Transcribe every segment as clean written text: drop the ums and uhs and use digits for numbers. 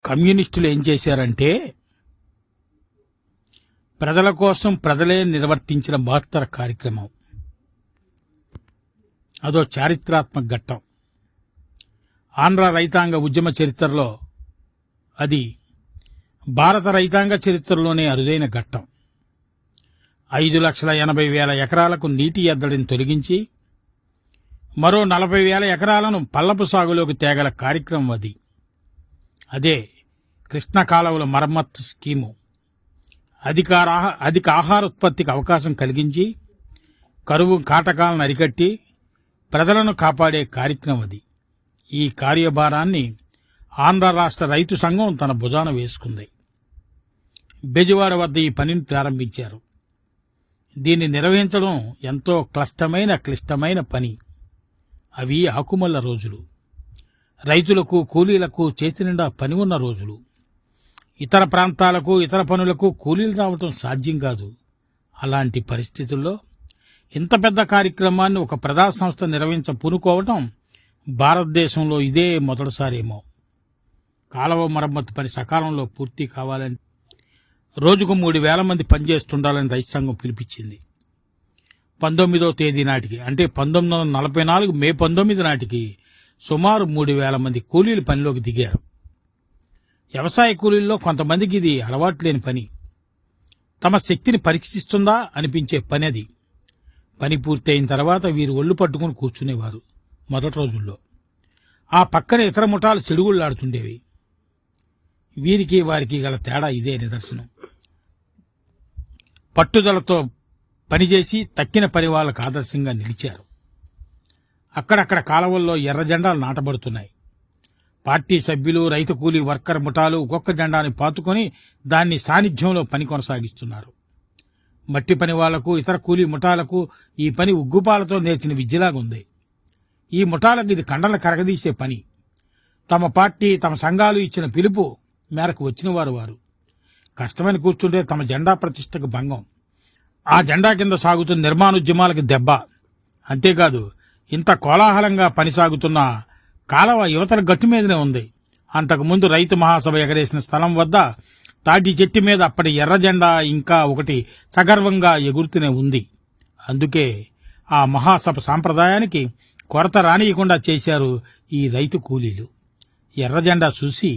కమ్యూనిస్టులు ఏం చేశారంటే ప్రజల కోసం ప్రజలే నిర్వర్తించిన మహత్తర కార్యక్రమం. అదో చారిత్రాత్మక ఘట్టం. ఆంధ్ర రైతాంగ ఉద్యమ చరిత్రలో అది భారత రైతాంగ చరిత్రలోనే అరుదైన ఘట్టం. 5,80,000 ఎకరాలకు నీటి ఎద్దడిని తొలగించి మరో 40,000 ఎకరాలను పల్లపు సాగులోకి తేగల కార్యక్రమం అది. అదే కృష్ణ కాలువల మరమ్మత్తు స్కీము. అధిక ఆహార ఉత్పత్తికి అవకాశం కలిగించి కరువు కాటకాలను అరికట్టి ప్రజలను కాపాడే కార్యక్రమం అది. ఈ కార్యభారాన్ని ఆంధ్ర రాష్ట్ర రైతు సంఘం తన భుజాన వేసుకుంది. బెజవాడ వద్ద ఈ పనిని ప్రారంభించారు. దీన్ని నిర్వహించడం ఎంతో క్లిష్టమైన పని. అవి ఆకుమల్ల రోజులు. రైతులకు కూలీలకు చేతినిండా పని ఉన్న రోజులు. ఇతర ప్రాంతాలకు ఇతర పనులకు కూలీలు రావటం సాధ్యం కాదు. అలాంటి పరిస్థితుల్లో ఇంత పెద్ద కార్యక్రమాన్ని ఒక ప్రజా సంస్థ పూనుకోవటం భారతదేశంలో ఇదే మొదటిసారేమో. కాలువ మరమ్మతు పని సకాలంలో పూర్తి కావాలని రోజుకు 3,000 మంది పనిచేస్తుండాలని రైతు సంఘం పిలిపించింది. 19వ తేదీ నాటికి, అంటే 1944 మే 19 నాటికి సుమారు 3,000 మంది కూలీలు పనిలోకి దిగారు. వ్యవసాయ కూలీల్లో కొంతమందికి ఇది అలవాట్లేని పని. తమ శక్తిని పరీక్షిస్తుందా అనిపించే పని అది. పని పూర్తయిన తర్వాత వీరు ఒళ్ళు పట్టుకుని కూర్చునేవారు మొదటి రోజుల్లో. ఆ పక్కన ఇతర ముఠాలు చెడుగుళ్లాడుతుండేవి. వీరికి వారికి గల తేడా ఇదే నిదర్శనం. పట్టుదలతో పనిచేసి తక్కిన పని వాళ్లకు ఆదర్శంగా నిలిచారు. అక్కడక్కడ కాలువల్లో ఎర్ర జెండాలు నాటబడుతున్నాయి. పార్టీ సభ్యులు, రైతు కూలీ వర్కర్ ముఠాలు ఒక్కొక్క జెండాని పాతుకొని దాన్ని సాన్నిధ్యంలో పని కొనసాగిస్తున్నారు. మట్టి పని వాళ్లకు, ఇతర కూలీ ముఠాలకు ఈ పని ఉగ్గుపాలతో నేర్చిన విద్యలాగుంది. ఈ ముఠాలకు ఇది కండల కరగదీసే పని. తమ పార్టీ, తమ సంఘాలు ఇచ్చిన పిలుపు మేరకు వచ్చిన వారు కష్టమని కూర్చుంటే తమ జెండా ప్రతిష్టకు భంగం. ఆ జెండా కింద సాగుతున్న నిర్మాణోద్యమాలకు దెబ్బ. అంతేకాదు, ఇంత కోలాహలంగా పని సాగుతున్న కాలవ యువతల గట్టు మీదనే ఉంది. అంతకుముందు రైతు మహాసభ ఎగరేసిన స్థలం వద్ద తాటి చెట్టు మీద అప్పటి ఎర్ర జెండా ఇంకా ఒకటి సగర్వంగా ఎగురుతూనే ఉంది. అందుకే ఆ మహాసభ సాంప్రదాయానికి కొరత రానియకుండా చేశారు ఈ రైతు కూలీలు. ఎర్ర జెండా చూసి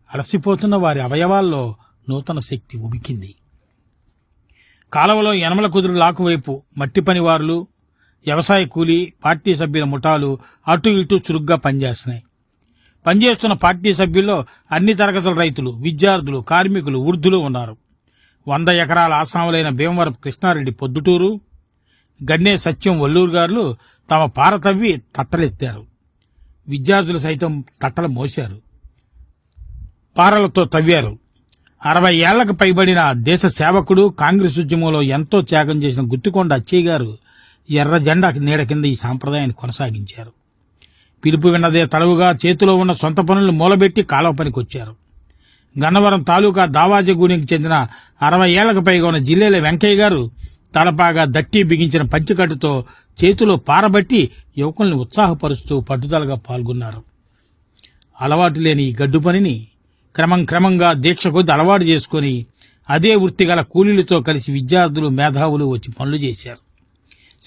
అలసిపోతున్న వారి అవయవాల్లో నూతన శక్తి ఉబికింది. కాలువలో యనమల కుదురు లాకువైపు మట్టి పనివారులు, వ్యవసాయ కూలీ, పార్టీ సభ్యుల ముఠాలు అటు ఇటు చురుగ్గా పనిచేస్తున్నాయి. పనిచేస్తున్న పార్టీ సభ్యుల్లో అన్ని తరగతుల రైతులు, విద్యార్థులు, కార్మికులు, వృద్ధులు ఉన్నారు. 100 ఎకరాల ఆసాములైన భీమవరపు కృష్ణారెడ్డి పొద్దుటూరు, గన్నే సత్యం వల్లూరు గారు తమ పార తవ్వి తట్టలెత్తారు. విద్యార్థులు సైతం తట్టలు మోశారు, పారలతో తవ్వారు. 60 ఏళ్లకు పైబడిన దేశ సేవకుడు, కాంగ్రెస్ ఉద్యమంలో ఎంతో త్యాగం చేసిన గుత్తికొండ అచ్చయ్య గారు ఎర్ర జెండా నీడ కింద ఈ సాంప్రదాయాన్ని కొనసాగించారు. పిలుపు విన్నదే తడవుగా చేతిలో ఉన్న సొంత పనులను మూలబెట్టి కాలువ పనికొచ్చారు. గన్నవరం తాలూకా దావాజగూడెంకి చెందిన 60 ఏళ్లకు పైగా ఉన్న జిల్లేల వెంకయ్య గారు తలపాగా దట్టి బిగించిన పంచికట్టుతో చేతిలో పారబట్టి యువకుల్ని ఉత్సాహపరుస్తూ పట్టుదలగా పాల్గొన్నారు. అలవాటు లేని ఈ గడ్డు పనిని క్రమంగా దీక్ష కొద్ది అలవాటు చేసుకుని అదే వృత్తిగల కూలీలతో కలిసి విద్యార్థులు, మేధావులు వచ్చి పనులు చేశారు.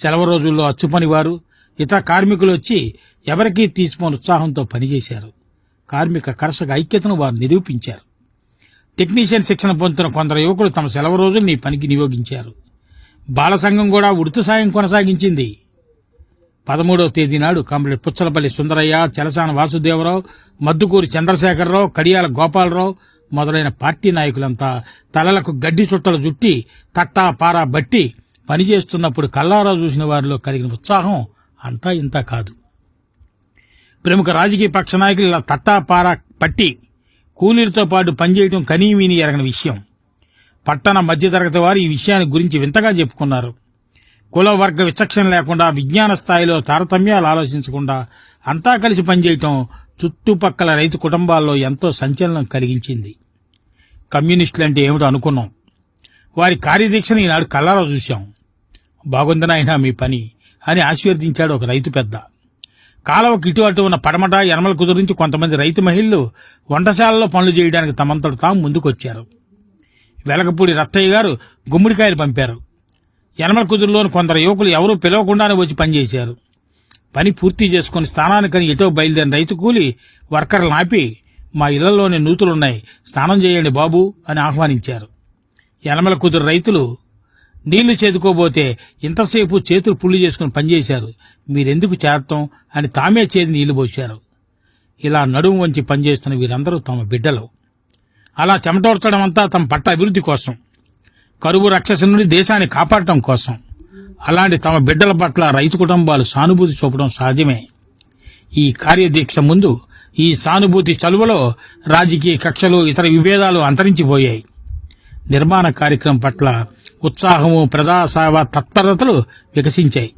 సెలవు రోజుల్లో అచ్చుపనివారు, ఇతర కార్మికులు వచ్చి ఎవరికీ తీసిపోని ఉత్సాహంతో పనిచేశారు. కార్మిక కర్షక ఐక్యతను వారు నిరూపించారు. టెక్నీషియన్ శిక్షణ పొందుతున్న కొందరు యువకులు తమ సెలవు రోజుల్ని పనికి నియోగించారు. బాల సంఘం కూడా ఉడత సాయం కొనసాగించింది. 13వ తేదీ నాడు కామ్రేడ్ పుచ్చలపల్లి సుందరయ్య, చలసాన వాసుదేవరావు, మద్దుకూరి చంద్రశేఖరరావు, కడియాల గోపాలరావు మొదలైన పార్టీ నాయకులంతా తలలకు గడ్డి చుట్టలు జుట్టి తట్టా పారా బట్టి పనిచేస్తున్నప్పుడు కల్లారా చూసిన వారిలో కలిగిన ఉత్సాహం అంతా ఇంత కాదు. ప్రముఖ రాజకీయ పక్ష నాయకులు ఇలా తట్టా పారా పట్టి కూలీలతో పాటు పనిచేయడం కనీవిని ఎరగని విషయం. పట్టణ మధ్యతరగతి వారు ఈ విషయాన్ని గురించి వింతగా చెప్పుకున్నారు. కుల వర్గ విచక్షణ లేకుండా, విజ్ఞాన స్థాయిలో తారతమ్యాలు ఆలోచించకుండా అంతా కలిసి పనిచేయటం చుట్టుపక్కల రైతు కుటుంబాల్లో ఎంతో సంచలనం కలిగించింది. కమ్యూనిస్టులంటే ఏమిటో అనుకున్నాం. వారి కార్యదీక్షను ఈనాడు కల్లారా చూశాం. బాగుందనైనా మీ పని అని ఆశీర్వదించాడు ఒక రైతు పెద్ద. కాలువకు ఇటు అటు ఉన్న పడమట యనమల కుదురు నుంచి కొంతమంది రైతు మహిళలు వంటశాలలో పనులు చేయడానికి తమంతట తాము ముందుకొచ్చారు. వెలగపూడి రత్తయ్య గారు గుమ్మడికాయలు పంపారు. యనమల కుదురులోని కొందరు యువకులు ఎవరూ పిలవకుండానే వచ్చి పనిచేశారు. పని పూర్తి చేసుకుని స్థానానికని ఎటో బయలుదేరిన రైతు కూలి వర్కర్లను ఆపి, మా ఇళ్లలోని నూతులున్నాయి, స్నానం చేయండి బాబు అని ఆహ్వానించారు. యనమల కుదురు రైతులు నీళ్లు చేదుకోబోతే ఇంతసేపు చేతులు పుల్లు చేసుకుని పనిచేశారు, మీరెందుకు చేస్తాం అని తామే చేతి నీళ్లు పోశారు. ఇలా నడుము వంచి పనిచేస్తున్న వీరందరూ తమ బిడ్డలు. అలా చెమటోడ్చడం అంతా తమ పట్ల అభివృద్ధి కోసం, కరువు రాక్షసు నుండి దేశాన్ని కాపాడటం కోసం. అలాంటి తమ బిడ్డల పట్ల రైతు కుటుంబాలు సానుభూతి చూపడం సహజమే. ఈ కార్యదీక్ష ముందు ఈ సానుభూతి చలువలో రాజకీయ కక్షలు, ఇతర విభేదాలు అంతరించిపోయాయి. నిర్మాణ కార్యక్రమం పట్ల ఉత్సాహము, ప్రజాసేవ తత్పరతలు వికసించాయి.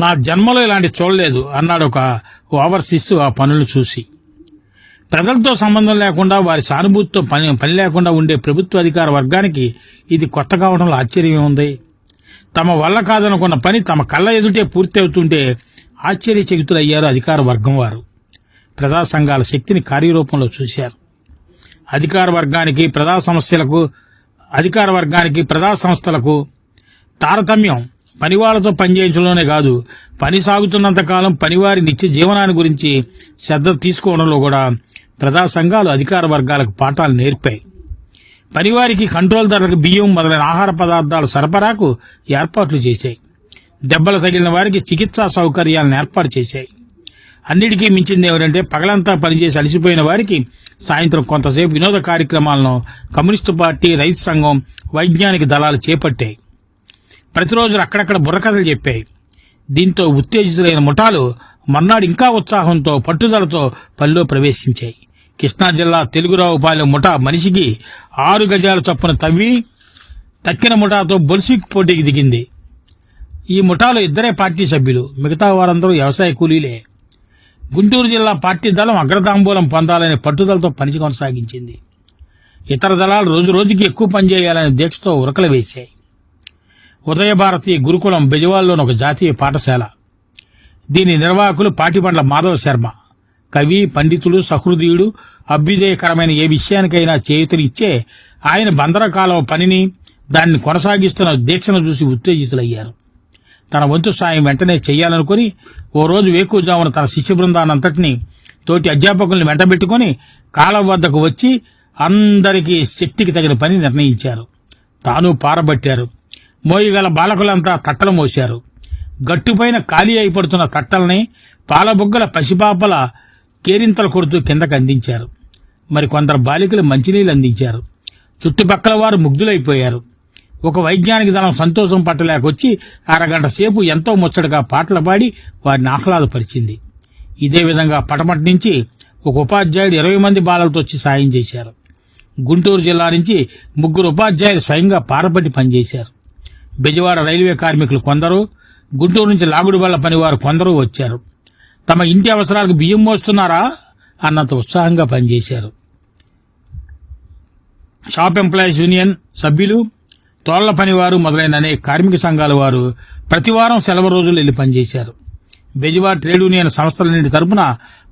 నా జన్మలో ఇలాంటి చూడలేదు అన్నాడు ఒక ఓవర్సీస్ ఆ పనులు చూసి. ప్రజలతో సంబంధం లేకుండా, వారి సానుభూతితో పని లేకుండా ఉండే ప్రభుత్వ అధికార వర్గానికి ఇది కొత్త కావడంలో ఆశ్చర్యమే ఉంది. తమ వల్ల కాదనుకున్న పని తమ కళ్ళ ఎదుటే పూర్తి అవుతుంటే ఆశ్చర్యచకితులయ్యారు అధికార వర్గం వారు. ప్రజా సంఘాల శక్తిని కార్యరూపంలో చూశారు. అధికార వర్గానికి ప్రజా సంస్థలకు తారతమ్యం పనివాళ్లతో పనిచేయించడంలోనే కాదు, పని సాగుతున్నంతకాలం పనివారి నిత్య జీవనాన్ని గురించి శ్రద్ధ తీసుకోవడంలో కూడా ప్రజా సంఘాలు అధికార వర్గాలకు పాఠాలు నేర్పాయి. పనివారికి కంట్రోల్ ధరలకు బియ్యం మొదలైన ఆహార పదార్థాల సరఫరాకు ఏర్పాట్లు చేశాయి. దెబ్బలు తగిలిన వారికి చికిత్సా సౌకర్యాలను ఏర్పాటు చేశాయి. అన్నిటికీ మించింది ఏమిటంటే, పగలంతా పనిచేసి అలసిపోయిన వారికి సాయంత్రం కొంతసేపు వినోద కార్యక్రమాలను కమ్యూనిస్టు పార్టీ, రైతు సంఘం, వైజ్ఞానిక దళాలు చేపట్టాయి. ప్రతిరోజు అక్కడక్కడ బుర్రకథలు చెప్పాయి. దీంతో ఉత్తేజితులైన ముఠాలు మర్నాడు ఇంకా ఉత్సాహంతో, పట్టుదలతో పనిలో ప్రవేశించాయి. కృష్ణా జిల్లా తెలుగురావుపాలెం ముఠా మనిషికి 6 గజాల చొప్పున తవ్వి తక్కిన ముఠాతో బొలిసిక్ పోటీకి దిగింది. ఈ ముఠాలో 2 పార్టీ సభ్యులు, మిగతా వారందరూ వ్యవసాయ కూలీలే. గుంటూరు జిల్లా పార్టీ దళం అగ్రతాంబూలం పొందాలనే పట్టుదలతో పని కొనసాగించింది. ఇతర దళాలు రోజు రోజుకి ఎక్కువ పనిచేయాలనే దీక్షతో ఉరకలు వేశాయి. ఉదయ భారతీయ గురుకులం బెజవాడలోని ఒక జాతీయ పాఠశాల. దీని నిర్వాహకులు పాటిబండ్ల మాధవ శర్మ. కవి, పండితుడు, సహృదయుడు, అభ్యుదయకరమైన ఏ విషయానికైనా చేయూతనిచ్చే ఆయన బందర కాలువ పనిని, దాన్ని కొనసాగిస్తున్న దీక్షను చూసి ఉత్తేజితులయ్యారు. తన వంతు సాయం వెంటనే చెయ్యాలనుకుని ఓ రోజు వేకువజామున తన శిష్య బృందానంతటినీ, తోటి అధ్యాపకుల్ని వెంటబెట్టుకుని కాలువ వద్దకు వచ్చి అందరికీ శక్తికి తగిన పని నిర్ణయించారు. తాను పారబట్టారు. మోయగల బాలకులంతా తట్టలు మోశారు. గట్టుపైన ఖాళీ అయిపడుతున్న తట్టల్ని పాలబుగ్గల పసిపాపల కేరింతలు కొడుతూ కిందకు అందించారు. మరి కొందరు బాలికలు మంచినీళ్ళు అందించారు. చుట్టుపక్కల వారు ముగ్ధులైపోయారు. ఒక వైజ్ఞానిక దళం సంతోషం పట్టలేకొచ్చి అరగంట సేపు ఎంతో ముచ్చటగా పాటలు పాడి వారిని ఆహ్లాదపరిచింది. ఇదే విధంగా పటమటి నుంచి ఒక ఉపాధ్యాయుడు 20 మంది బాలలతో వచ్చి సాయం చేశారు. గుంటూరు జిల్లా నుంచి 3 ఉపాధ్యాయులు స్వయంగా పారబట్టి పనిచేశారు. బెజవాడ రైల్వే కార్మికులు కొందరు, గుంటూరు నుంచి లాగుడు బళ్ల పనివారు కొందరు వచ్చారు. తమ ఇంటి అవసరాలకు బియ్యం మోస్తున్నారా అన్నంత ఉత్సాహంగా పనిచేశారు. షాప్ ఎంప్లాయీస్ యూనియన్ సభ్యులు, తోళ్ల పనివారు మొదలైన అనేక కార్మిక సంఘాల వారు ప్రతివారం సెలవు రోజులు వెళ్లి పనిచేశారు. బెజవాడ ట్రేడ్ యూనియన్ సంస్థలన్నింటి తరపున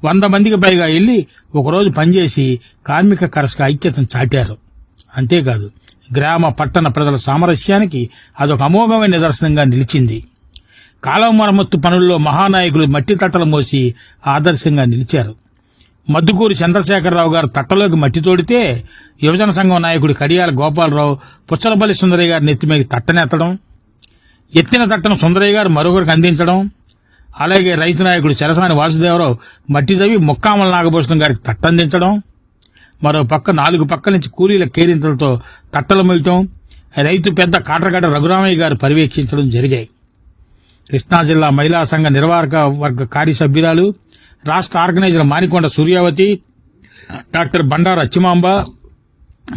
100 మందికి పైగా వెళ్లి ఒకరోజు పనిచేసి కార్మిక కరస్క ఐక్యతను చాటారు. అంతేకాదు, గ్రామ పట్టణ ప్రజల సామరస్యానికి అదొక అమోఘమైన నిదర్శనంగా నిలిచింది. కాలువ మరమ్మత్తు పనుల్లో మహానాయకులు మట్టి తట్టలు మోసి ఆదర్శంగా నిలిచారు. మద్దుకూరి చంద్రశేఖరరావు గారు తట్టలోకి మట్టి తోడితే, యువజన సంఘం నాయకుడు కడియాల గోపాలరావు పుచ్చలపల్లి సుందరయ్య గారి నెత్తిమీద తట్టనెత్తడం, ఎత్తిన తట్టను సుందరయ్య గారు మరొకరికి అందించడం, అలాగే రైతు నాయకుడు చెరసాని వాసుదేవరావు మట్టి తవ్వి ముక్కామల నాగభూషణం గారికి తట్టందించడం, మరో పక్క 4 పక్కల నుంచి కూలీల కేరింతలతో తట్టలు మోయటం రైతు పెద్ద కాట్రగడ్డ రఘురామయ్య గారు పర్యవేక్షించడం జరిగాయి. కృష్ణా జిల్లా మహిళా సంఘ నిర్వాహక వర్గ కార్యసభ్యురాలు, రాష్ట్ర ఆర్గనైజర్ మానికొండ సూర్యావతి, డాక్టర్ బండారు అచ్చిమాంబ,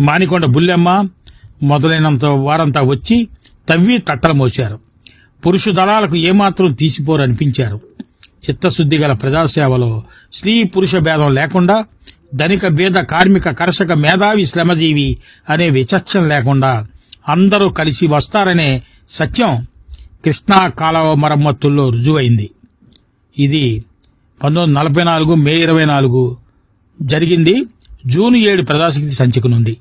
మానికొండ బుల్లెమ్మ మొదలైనంత వారంతా వచ్చి తవ్వి తట్టలు మోశారు. పురుష దళాలకు ఏమాత్రం తీసిపోరనిపించారు. చిత్తశుద్ధి గల ప్రజాసేవలో స్త్రీ పురుష భేదం లేకుండా, ధనిక భేద కార్మిక కర్షక మేధావి శ్రమజీవి అనే విచక్షణ లేకుండా అందరూ కలిసి వస్తారనే సత్యం కృష్ణా కాలువ మరమ్మతుల్లో రుజువైంది. ఇది 1944 మే 24 జరిగింది. జూన్ 7 ప్రజాశక్తి సంచిక నుండి.